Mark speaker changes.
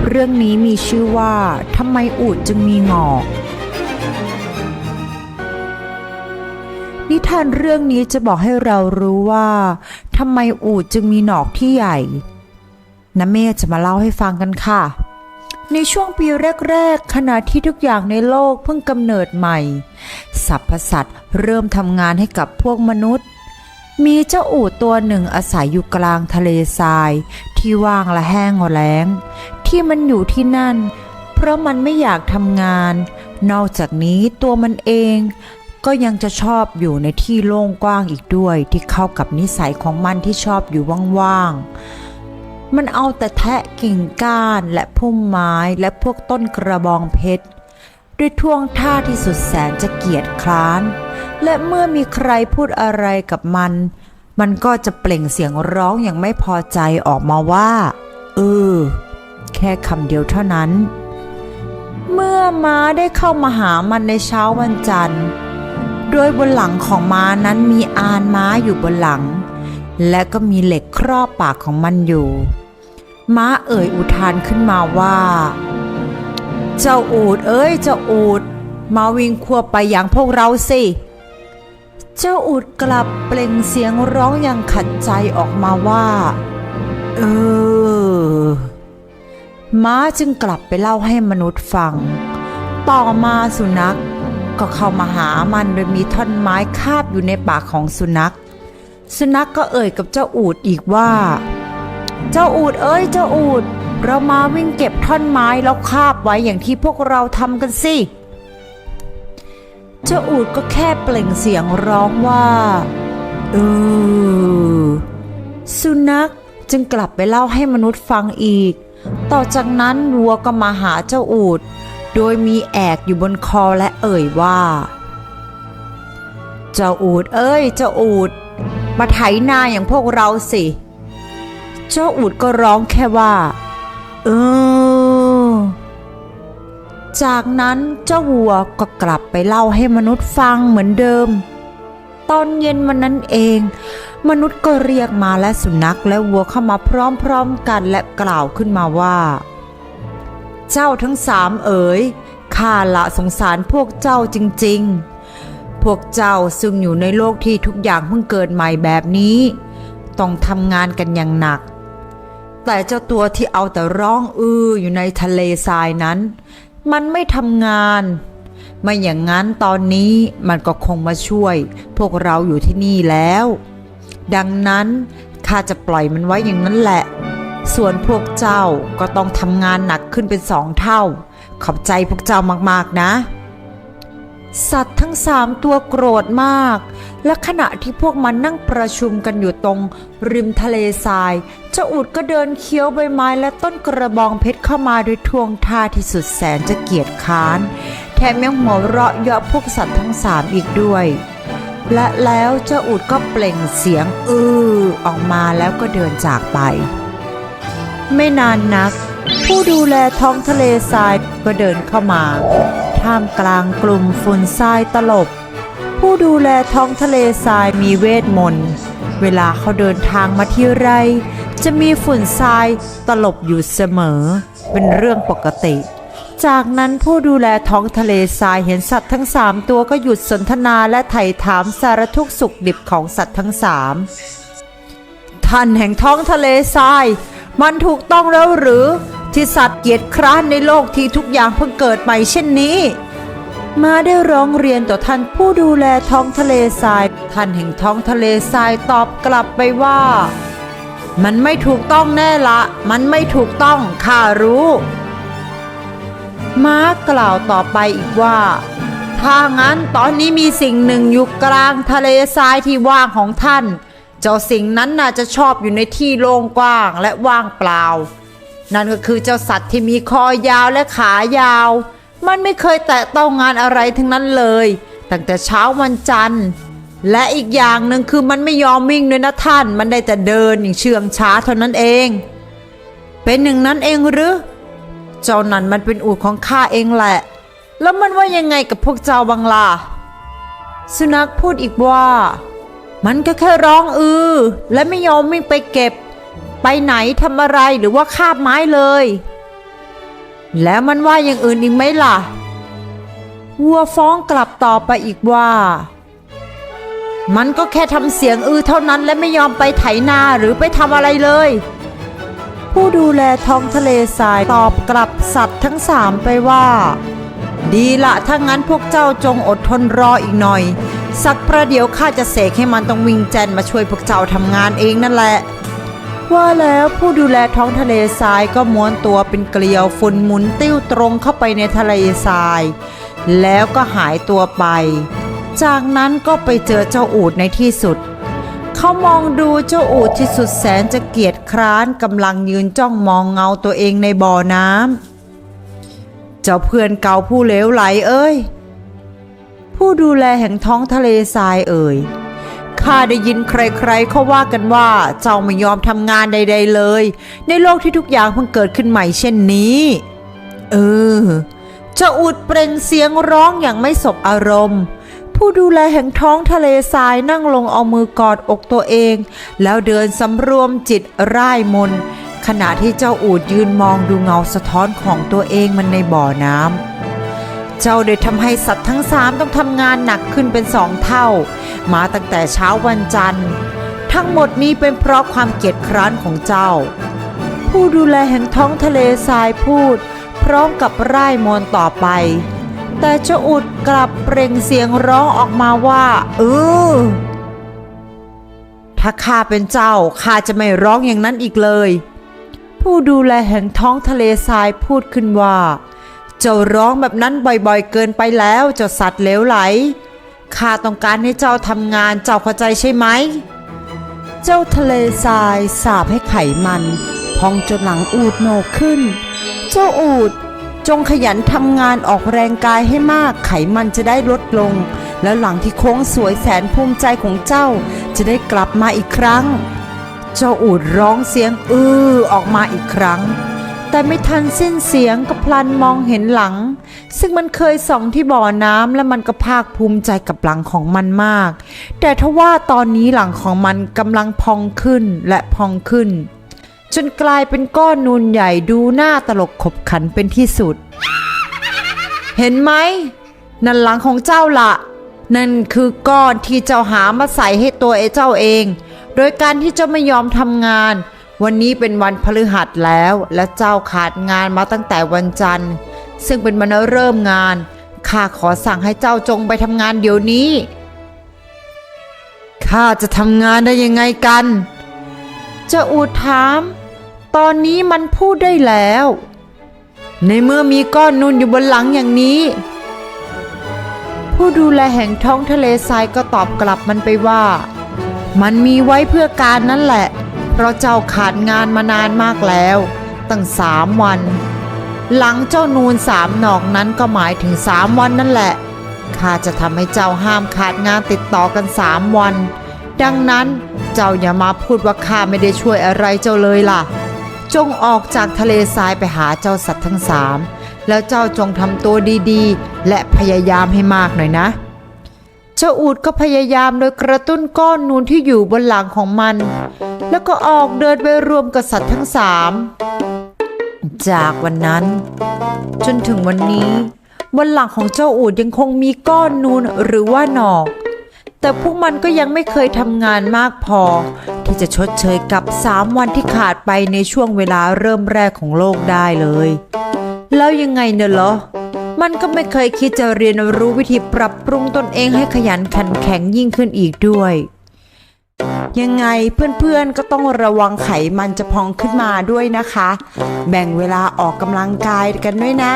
Speaker 1: เรื่องนี้มีชื่อว่าทำไมอูฐจึงมีงอกนิทานเรื่องนี้จะบอกให้เรารู้ว่าทำไมอูฐจึงมีหนอกที่ใหญ่น้าเมฆจะมาเล่าให้ฟังกันค่ะในช่วงปีแรกๆขณะที่ทุกอย่างในโลกเพิ่งกำเนิดใหม่สรรพสัตว์เริ่มทำงานให้กับพวกมนุษย์มีเจ้าอูฐตัวหนึ่งอาศัยอยู่กลางทะเลทรายที่ว่างและแห้งแล้งที่มันอยู่ที่นั่นเพราะมันไม่อยากทำงานนอกจากนี้ตัวมันเองก็ยังจะชอบอยู่ในที่โล่งกว้างอีกด้วยที่เข้ากับนิสัยของมันที่ชอบอยู่ว่างๆมันเอาแต่แทะกิ่งก้านและพุ่มไม้และพวกต้นกระบองเพชรด้วยท่วงท่าที่สุดแสนจะเกียจคร้านและเมื่อมีใครพูดอะไรกับมันก็จะเปล่งเสียงร้องอย่างไม่พอใจออกมาว่าแค่คำเดียวเท่านั้นเมื่อม้าได้เข้ามาหามันในเช้าวันจันทร์โดยบนหลังของม้านั้นมีอานม้าอยู่บนหลังและก็มีเหล็กครอบปากของมันอยู่ม้าเอ่ยอุทานขึ้นมาว่าเจ้าอูฐเจ้าอูฐมาวิ่งควบไปอย่างพวกเราสิเจ้าอูฐกลับเปล่งเสียงร้องอย่างขัดใจออกมาว่าม้าจึงกลับไปเล่าให้มนุษย์ฟังต่อมาสุนัขก็เข้ามาหามันโดยมีท่อนไม้คาบอยู่ในปากของสุนัขก็เอ่ยกับเจ้าอูฐอีกว่าเจ้าอูฐเจ้าอูฐเรามาวิ่งเก็บท่อนไม้แล้วคาบไว้อย่างที่พวกเราทำกันสิเจ้าอูฐก็แค่เปล่งเสียงร้องว่าสุนัขจึงกลับไปเล่าให้มนุษย์ฟังอีกต่อจากนั้นวัวก็มาหาเจ้าอูฐโดยมีแอกอยู่บนคอและเอ่ยว่าเจ้าอูฐเจ้าอูฐมาไถนาอย่างพวกเราสิเจ้าอูฐก็ร้องแค่ว่าจากนั้นเจ้าวัวก็กลับไปเล่าให้มนุษย์ฟังเหมือนเดิมตอนเย็นวันนั้นเองมนุษย์ก็เรียกมาและสุนัขและวัวเข้ามาพร้อมๆกันและกล่าวขึ้นมาว่าเจ้าทั้งสามข้าละสงสารพวกเจ้าจริงๆพวกเจ้าซึ่งอยู่ในโลกที่ทุกอย่างเพิ่งเกิดใหม่แบบนี้ต้องทำงานกันอย่างหนักแต่เจ้าตัวที่เอาแต่ร้องอยู่ในทะเลทรายนั้นมันไม่ทำงานไม่อย่างนั้นตอนนี้มันก็คงมาช่วยพวกเราอยู่ที่นี่แล้วดังนั้นข้าจะปล่อยมันไว้อย่างนั้นแหละส่วนพวกเจ้าก็ต้องทำงานหนักขึ้นเป็น2 เท่าขอบใจพวกเจ้ามากๆนะสัตว์ทั้ง3ตัวโกรธมากและขณะที่พวกมันนั่งประชุมกันอยู่ตรงริมทะเลทรายเจ้าอูฐก็เดินเคี้ยวใบไม้และต้นกระบองเพชรเข้ามาโดยท่วงท่าที่สุดแสนจะเกียจคร้านแถมยังหัวเราะเยาะพวกสัตว์ทั้ง3อีกด้วยและแล้วเจ้าอูฐก็เปล่งเสียงออกมาแล้วก็เดินจากไปไม่นานนักผู้ดูแลท้องทะเลทรายก็เดินเข้ามาท่ามกลางกลุ่มฝุ่นทรายตลบผู้ดูแลท้องทะเลทรายมีเวทมนต์เวลาเขาเดินทางมาที่ไรจะมีฝุ่นทรายตลบอยู่เสมอเป็นเรื่องปกติจากนั้นผู้ดูแลท้องทะเลทรายเห็นสัตว์ทั้ง3ตัวก็หยุดสนทนาและไถ่ถามสารทุกข์สุขดิบของสัตว์ทั้ง3ท่านแห่งท้องทะเลทรายมันถูกต้องแล้วหรือที่สัตว์เกียจคร้านในโลกที่ทุกอย่างเพิ่งเกิดใหม่เช่นนี้มาได้ร้องเรียนต่อท่านผู้ดูแลท้องทะเลทรายท่านแห่งท้องทะเลทรายตอบกลับไปว่ามันไม่ถูกต้องแน่ละมันไม่ถูกต้องข้ารู้ม้ากล่าวต่อไปอีกว่าถ้างั้นตอนนี้มีสิ่งหนึ่งอยู่กลางทะเลทรายที่ว่างของท่านเจ้าสิ่งนั้นน่าจะชอบอยู่ในที่โล่งกว้างและว่างเปล่านั่นก็คือเจ้าสัตว์ที่มีคอยาวและขายาวมันไม่เคยแตะต้องงานอะไรทั้งนั้นเลยตั้งแต่เช้าวันจันทร์และอีกอย่างหนึ่งคือมันไม่ยอมวิ่งด้วยนะท่านมันได้แต่เดินอย่างเชื่องช้าเท่านั้นเองเป็นหนึ่งนั้นเองหรือเจ้านั่นมันเป็นอูฐของข้าเองแหละแล้วมันว่ายังไงกับพวกเจ้าบังล่ะสุนัขพูดอีกว่ามันก็แค่ร้องและไม่ยอมวิ่งไปเก็บไปไหนทำอะไรหรือว่าคาบไม้เลย แล้วมันว่าอย่างอื่นอีกไหมล่ะวัวฟ้องกลับต่อไปอีกว่ามันก็แค่ทำเสียงเท่านั้นและไม่ยอมไปไถนาหรือไปทำอะไรเลยผู้ดูแลท้องทะเลทรายตอบกลับสัตว์ทั้ง3ไปว่าดีละถ้างั้นพวกเจ้าจงอดทนรออีกหน่อยสักประเดี๋ยวข้าจะเสกให้มันต้องวิ่งแจนมาช่วยพวกเจ้าทำงานเองนั่นแหละว่าแล้วผู้ดูแลท้องทะเลทรายก็ม้วนตัวเป็นเกลียวฝุ่นหมุนติ้วตรงเข้าไปในทะเลทรายแล้วก็หายตัวไปจากนั้นก็ไปเจอเจ้าอูฐในที่สุดเขามองดูเจ้าอูฐที่สุดแสนจะเกียจคร้านกำลังยืนจ้องมองเงาตัวเองในบ่อน้ำเจ้าเพื่อนเก่าผู้เหลวไหลเอ้ยผู้ดูแลแห่งท้องทะเลทรายเอ่ยข้าได้ยินใครๆเขาว่ากันว่าเจ้าไม่ยอมทำงานใดๆเลยในโลกที่ทุกอย่างเพิ่งเกิดขึ้นใหม่เช่นนี้เจ้าอูฐเปล่งเสียงร้องอย่างไม่สบอารมณ์ผู้ดูแลแห่งท้องทะเลทรายนั่งลงเอามือกอดอกตัวเองแล้วเดินสำรวมจิตร่ายมนต์ขณะที่เจ้าอูฐยืนมองดูเงาสะท้อนของตัวเองมันในบ่อน้ำเจ้าได้ทำให้สัตว์ทั้ง3ต้องทำงานหนักขึ้นเป็น2 เท่ามาตั้งแต่เช้าวันจันทร์ทั้งหมดนี้เป็นเพราะความเกียจคร้านของเจ้าผู้ดูแลแห่งท้องทะเลทรายพูดพร้อมกับร่ายมนต์ต่อไปแต่เจ้าอูฐกลับเปล่งเสียงร้องออกมาว่าถ้าข้าเป็นเจ้าข้าจะไม่ร้องอย่างนั้นอีกเลยผู้ดูแลแห่งท้องทะเลทรายพูดขึ้นว่าเจ้าร้องแบบนั้นบ่อยๆเกินไปแล้วเจ้าสัตว์เหลวไหลข้าต้องการให้เจ้าทำงานเจ้าเข้าใจใช่ไหมเจ้าทะเลทรายสาปให้ไขมันพองจนหลังอูฐโหนกขึ้นเจ้าอูฐจงขยันทำงานออกแรงกายให้มากไขมันจะได้ลดลงแล้วหลังที่โค้งสวยแสนภูมิใจของเจ้าจะได้กลับมาอีกครั้งเจ้าอูฐร้องเสียงออกมาอีกครั้งแต่ไม่ทันสิ้นเสียงก็พลันมองเห็นหลังซึ่งมันเคยส่องที่บ่อน้ำและมันก็ภาคภูมิใจกับหลังของมันมากแต่ทว่าตอนนี้หลังของมันกำลังพองขึ้นและพองขึ้นจนกลายเป็นก้อนนูนใหญ่ดูหน้าตลกขบขันเป็นที่สุดเห็นไหมนั่นหลังของเจ้าละนั่นคือก้อนที่เจ้าหามาใส่ให้ตัวเจ้าเองโดยการที่เจ้าไม่ยอมทำงานวันนี้เป็นวันพฤหัสแล้วและเจ้าขาดงานมาตั้งแต่วันจันทร์ซึ่งเป็นวันเริ่มงานข้าขอสั่งให้เจ้าจงไปทำงานเดี๋ยวนี้ข้าจะทำงานได้ยังไงกันเจ้าอูฐถามตอนนี้มันพูดได้แล้วในเมื่อมีก้อนนูนอยู่บนหลังอย่างนี้ผู้ดูแลแห่งท้องทะเลทรายก็ตอบกลับมันไปว่ามันมีไว้เพื่อการนั้นแหละเพราะเจ้าขาดงานมานานมากแล้วตั้ง3 วันหลังเจ้านูน3 หนอกนั้นก็หมายถึง3 วันนั่นแหละข้าจะทำให้เจ้าห้ามขาดงานติดต่อกัน3 วันดังนั้นเจ้าอย่ามาพูดว่าข้าไม่ได้ช่วยอะไรเจ้าเลยล่ะจงออกจากทะเลทรายไปหาเจ้าสัตว์ทั้ง3แล้วเจ้าจงทำตัวดีๆและพยายามให้มากหน่อยนะเจ้าอูฐก็พยายามโดยกระตุ้นก้อนนูนที่อยู่บนหลังของมันแล้วก็ออกเดินไปรวมกับสัตว์ทั้ง3จากวันนั้นจนถึงวันนี้บนหลังของเจ้าอูฐยังคงมีก้อนนูนหรือว่าหนอกแต่พวกมันก็ยังไม่เคยทำงานมากพอที่จะชดเชยกับ3 วันที่ขาดไปในช่วงเวลาเริ่มแรกของโลกได้เลยแล้วยังไงเนี่ยเหรอมันก็ไม่เคยคิดจะเรียนรู้วิธีปรับปรุงตนเองให้ขยันขันแข็งยิ่งขึ้นอีกด้วยยังไงเพื่อนๆก็ต้องระวังไขมันจะพองขึ้นมาด้วยนะคะแบ่งเวลาออกกำลังกายกันด้วยนะ